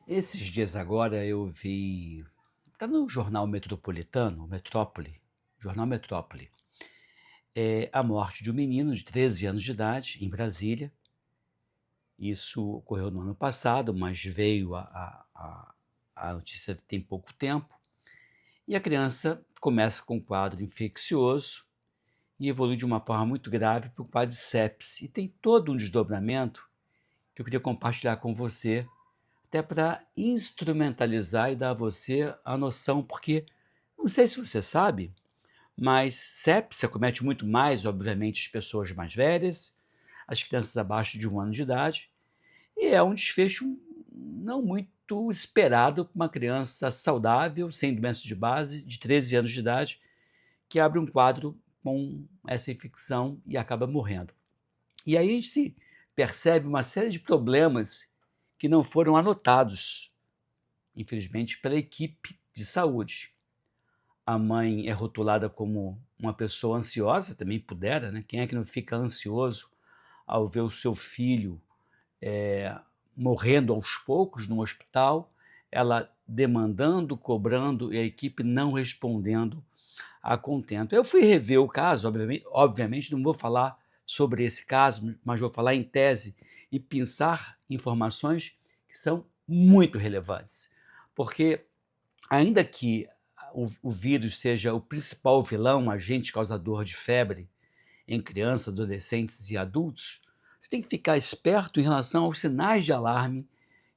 Esses dias agora eu vi, tá no jornal metropolitano, Metrópole, jornal Metrópole, a morte de um menino de 13 anos de idade em Brasília. Isso ocorreu no ano passado, mas veio a notícia tem pouco tempo, e a criança começa com um quadro infeccioso e evolui de uma forma muito grave para um quadro de sepse. E tem todo um desdobramento que eu queria compartilhar com você, até para instrumentalizar e dar a você a noção, porque não sei se você sabe, mas sepsia comete muito mais, obviamente, as pessoas mais velhas, as crianças abaixo de 1 ano de idade, e é um desfecho não muito esperado para uma criança saudável, sem doença de base, de 13 anos de idade, que abre um quadro com essa infecção e acaba morrendo. E aí se percebe uma série de problemas que não foram anotados, infelizmente, pela equipe de saúde. A mãe é rotulada como uma pessoa ansiosa, também pudera, né? Quem é que não fica ansioso ao ver o seu filho morrendo aos poucos no hospital, ela demandando, cobrando e a equipe não respondendo a contento. Eu fui rever o caso, obviamente não vou falar sobre esse caso, mas vou falar em tese e pensar informações que são muito relevantes, porque ainda que o vírus seja o principal vilão, agente causador de febre em crianças, adolescentes e adultos, você tem que ficar esperto em relação aos sinais de alarme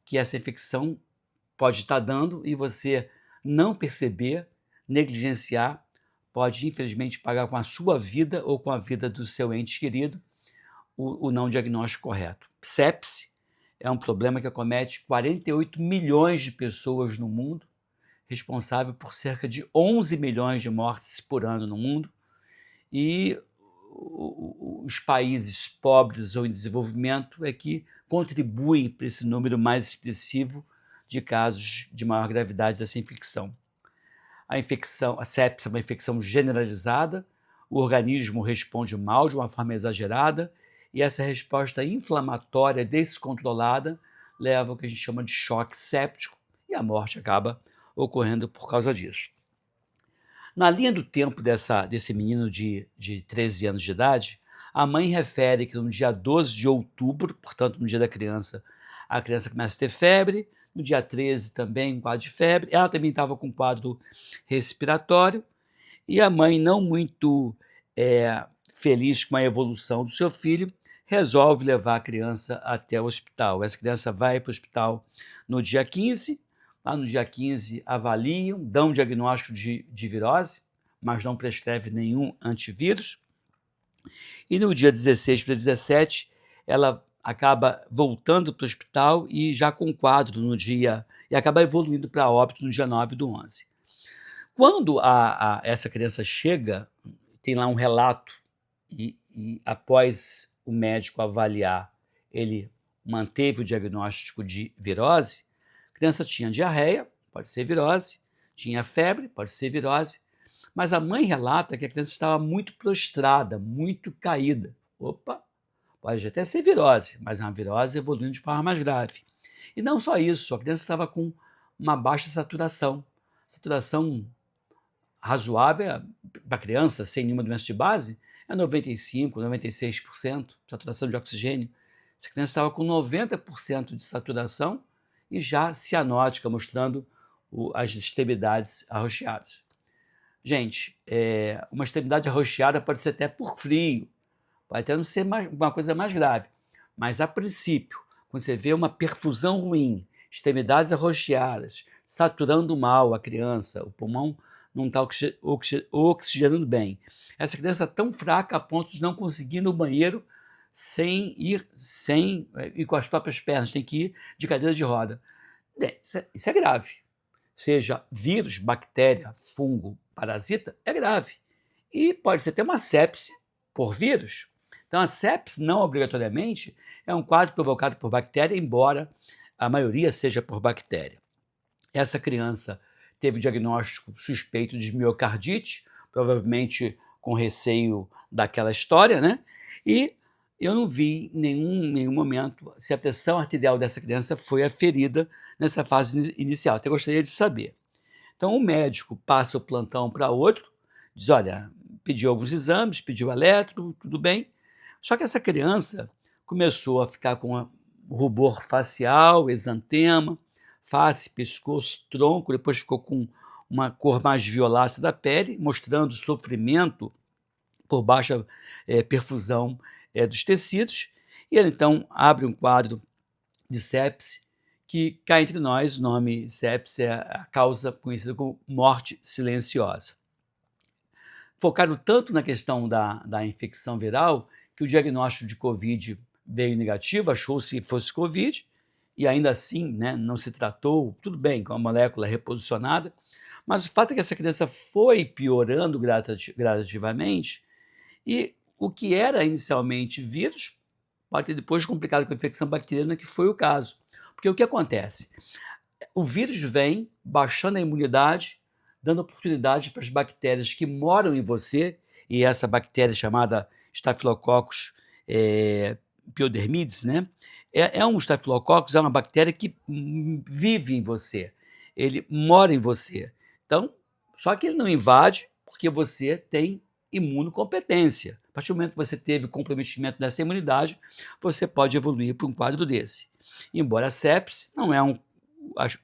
que essa infecção pode estar dando e você não perceber, negligenciar, pode infelizmente pagar com a sua vida ou com a vida do seu ente querido o não diagnóstico correto. Sepse é um problema que acomete 48 milhões de pessoas no mundo, responsável por cerca de 11 milhões de mortes por ano no mundo, e os países pobres ou em desenvolvimento é que contribuem para esse número mais expressivo de casos de maior gravidade dessa infecção. A sepse é uma infecção generalizada, o organismo responde mal de uma forma exagerada, e essa resposta inflamatória descontrolada leva ao que a gente chama de choque séptico, e a morte acaba ocorrendo por causa disso. Na linha do tempo desse menino de 13 anos de idade, a mãe refere que no dia 12 de outubro, portanto no dia da criança, a criança começa a ter febre, no dia 13 também um quadro de febre, ela também estava com um quadro respiratório, e a mãe, não muito feliz com a evolução do seu filho, resolve levar a criança até o hospital. Essa criança vai para o hospital no dia 15, lá no dia 15 avaliam, dão um diagnóstico de virose, mas não prescreve nenhum antivírus, e no dia 16 para 17 ela acaba voltando para o hospital e já com quadro no dia, e acaba evoluindo para óbito no dia 9 do 11. Quando essa criança chega, tem lá um relato, e após o médico avaliar, ele manteve o diagnóstico de virose. A criança tinha diarreia, pode ser virose, tinha febre, pode ser virose, mas a mãe relata que a criança estava muito prostrada, muito caída. Opa, pode até ser virose, mas é uma virose evoluindo de forma mais grave. E não só isso, a criança estava com uma baixa saturação. Saturação razoável para criança sem nenhuma doença de base é 95%, 96% de saturação de oxigênio. Essa criança estava com 90% de saturação e já cianótica, mostrando as extremidades arroxeadas. Gente, uma extremidade arroxeada pode ser até por frio, pode até não ser uma coisa mais grave, mas a princípio, quando você vê uma perfusão ruim, extremidades arroxeadas, saturando mal a criança, o pulmão não está oxigenando bem. Essa criança é tão fraca a ponto de não conseguir ir no banheiro sem ir com as próprias pernas, tem que ir de cadeira de roda. Isso é grave. Seja vírus, bactéria, fungo, parasita, é grave. E pode ser até uma sepse por vírus. Então, a sepse, não obrigatoriamente, é um quadro provocado por bactéria, embora a maioria seja por bactéria. Essa criança teve diagnóstico suspeito de miocardite, provavelmente com receio daquela história, né? E Eu não vi em nenhum momento se a pressão arterial dessa criança foi aferida nessa fase inicial, até gostaria de saber. Então o médico passa o plantão para outro, diz: "Olha", pediu alguns exames, pediu eletro, tudo bem, só que essa criança começou a ficar com rubor facial, exantema, face, pescoço, tronco, depois ficou com uma cor mais violácea da pele, mostrando sofrimento por baixa, perfusão, dos tecidos, e ele então abre um quadro de sepse, que cá entre nós o nome sepse é a causa conhecida como morte silenciosa. Focaram tanto na questão da infecção viral, que o diagnóstico de Covid veio negativo, achou-se que fosse Covid, e ainda assim, né, não se tratou, tudo bem, com a molécula reposicionada, mas o fato é que essa criança foi piorando gradativamente, e o que era inicialmente vírus pode ter depois complicado com a infecção bacteriana, que foi o caso. Porque o que acontece? O vírus vem baixando a imunidade, dando oportunidade para as bactérias que moram em você, e essa bactéria chamada Staphylococcus pyodermides, né? É um Staphylococcus, é uma bactéria que vive em você, ele mora em você. Então, só que ele não invade porque você tem imunocompetência. A partir do momento que você teve comprometimento dessa imunidade, você pode evoluir para um quadro desse. Embora a sepse não é uma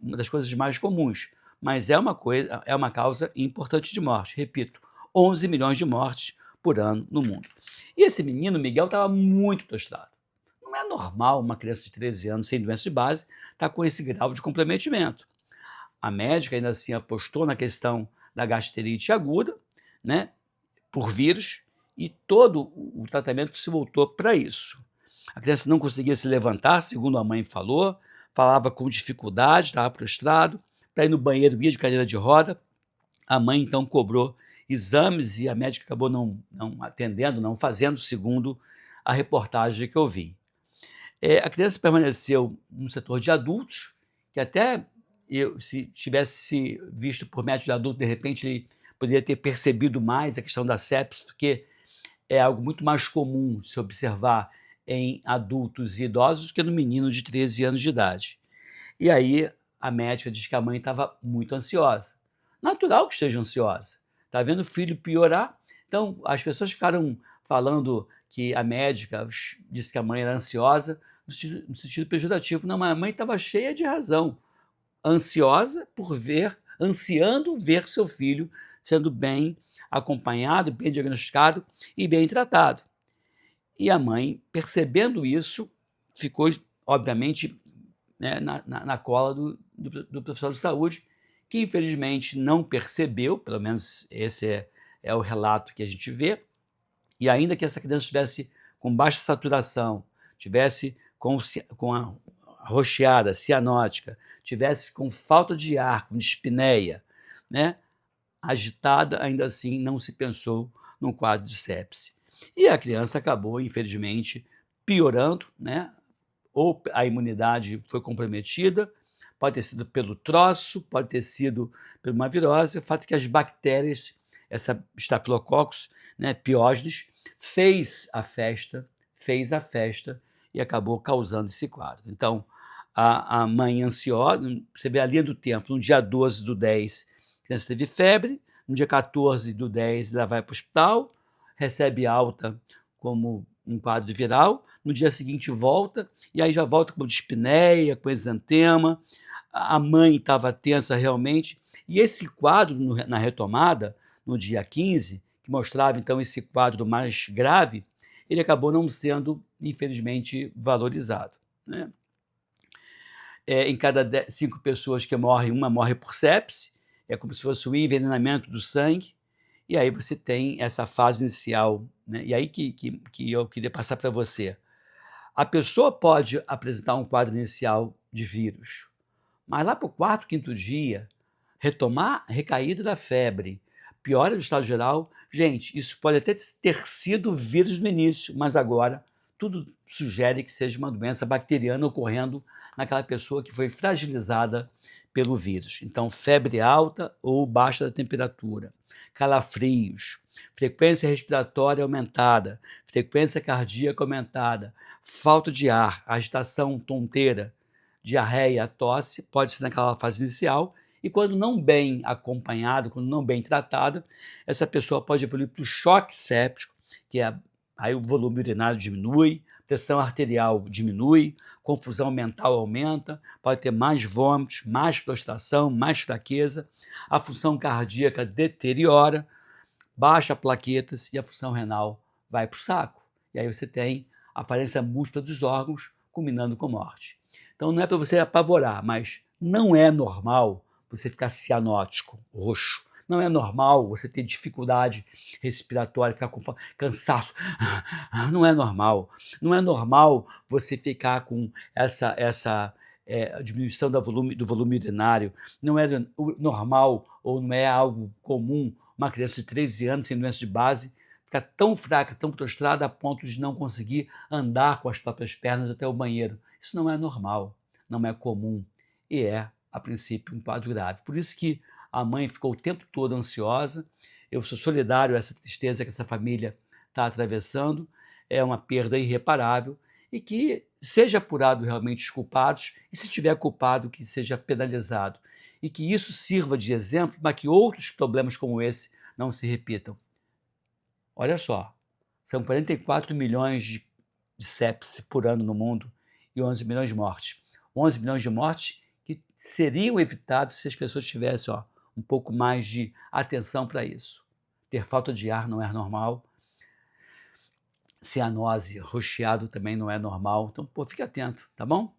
das coisas mais comuns, mas é uma causa importante de morte. Repito, 11 milhões de mortes por ano no mundo. E esse menino, Miguel, estava muito tostado. Não é normal uma criança de 13 anos sem doença de base estar com esse grau de comprometimento. A médica ainda assim apostou na questão da gastrite aguda, né, por vírus, e todo o tratamento se voltou para isso. A criança não conseguia se levantar, segundo a mãe falou, falava com dificuldade, estava prostrado, para ir no banheiro ia de cadeira de roda. A mãe então cobrou exames e a médica acabou não atendendo, não fazendo, segundo a reportagem que eu vi. A criança permaneceu no setor de adultos, que até eu, se tivesse visto por médico de adulto, de repente ele poderia ter percebido mais a questão da sepsis, porque é algo muito mais comum se observar em adultos e idosos do que no menino de 13 anos de idade. E aí a médica diz que a mãe estava muito ansiosa. Natural que esteja ansiosa. Está vendo o filho piorar? Então as pessoas ficaram falando que a médica disse que a mãe era ansiosa no sentido pejorativo. Não, mas a mãe estava cheia de razão, ansiosa por ver, ansiando ver seu filho sendo bem acompanhado, bem diagnosticado e bem tratado. E a mãe, percebendo isso, ficou, obviamente, né, na cola do profissional de saúde, que infelizmente não percebeu, pelo menos esse é o relato que a gente vê, e ainda que essa criança estivesse com baixa saturação, tivesse com a rocheada cianótica, tivesse com falta de ar, com dispneia, né, agitada, ainda assim não se pensou num quadro de sepse. E a criança acabou, infelizmente, piorando, né? Ou a imunidade foi comprometida, pode ter sido pelo troço, pode ter sido por uma virose. O fato é que as bactérias, essa Staphylococcus, né, piógenes, fez a festa e acabou causando esse quadro. Então, a mãe ansiosa, você vê a linha do tempo, no dia 12/10, a criança teve febre, no dia 14/10 ela vai para o hospital, recebe alta como um quadro viral, no dia seguinte volta, e aí já volta com dispneia, com exantema, a mãe estava tensa realmente, e esse quadro na retomada, no dia 15, que mostrava então esse quadro mais grave, ele acabou não sendo, infelizmente, valorizado, né? Em cada 5 pessoas que morrem, uma morre por sepse, é como se fosse o envenenamento do sangue, e aí você tem essa fase inicial, né? E aí que eu queria passar para você. A pessoa pode apresentar um quadro inicial de vírus, mas lá para o quarto, quinto dia, retomar recaída da febre, piora do estado geral, gente, isso pode até ter sido vírus no início, mas agora tudo sugere que seja uma doença bacteriana ocorrendo naquela pessoa que foi fragilizada pelo vírus. Então, febre alta ou baixa da temperatura, calafrios, frequência respiratória aumentada, frequência cardíaca aumentada, falta de ar, agitação, tonteira, diarreia, tosse, pode ser naquela fase inicial, e quando não bem acompanhado, quando não bem tratado, essa pessoa pode evoluir para o choque séptico, que é aí o volume urinário diminui, pressão arterial diminui, confusão mental aumenta, pode ter mais vômitos, mais prostração, mais fraqueza, a função cardíaca deteriora, baixa plaquetas e a função renal vai para o saco. E aí você tem a falência múltipla dos órgãos, culminando com morte. Então não é para você apavorar, mas não é normal você ficar cianótico, roxo. Não é normal você ter dificuldade respiratória, ficar com cansaço. Não é normal. Não é normal você ficar com essa diminuição do volume urinário. Não é normal ou não é algo comum uma criança de 13 anos sem doença de base ficar tão fraca, tão prostrada a ponto de não conseguir andar com as próprias pernas até o banheiro. Isso não é normal, não é comum e é, a princípio, um quadro grave. Por isso que a mãe ficou o tempo todo ansiosa. Eu sou solidário a essa tristeza que essa família está atravessando. É uma perda irreparável e que seja apurado realmente os culpados e, se tiver culpado, que seja penalizado. E que isso sirva de exemplo para que outros problemas como esse não se repitam. Olha só, são 44 milhões de sepse por ano no mundo e 11 milhões de mortes. 11 milhões de mortes que seriam evitados se as pessoas tivessem um pouco mais de atenção para isso. Ter falta de ar não é normal, cianose, rocheado também não é normal, então fique atento, tá bom?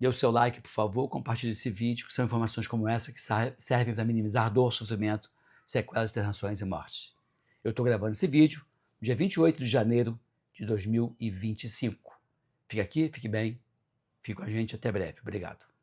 Dê o seu like, por favor, compartilhe esse vídeo, que são informações como essa que servem para minimizar dor, sofrimento, sequelas, internações e mortes. Eu estou gravando esse vídeo no dia 28 de janeiro de 2025. Fique aqui, fique bem, fique com a gente, até breve. Obrigado.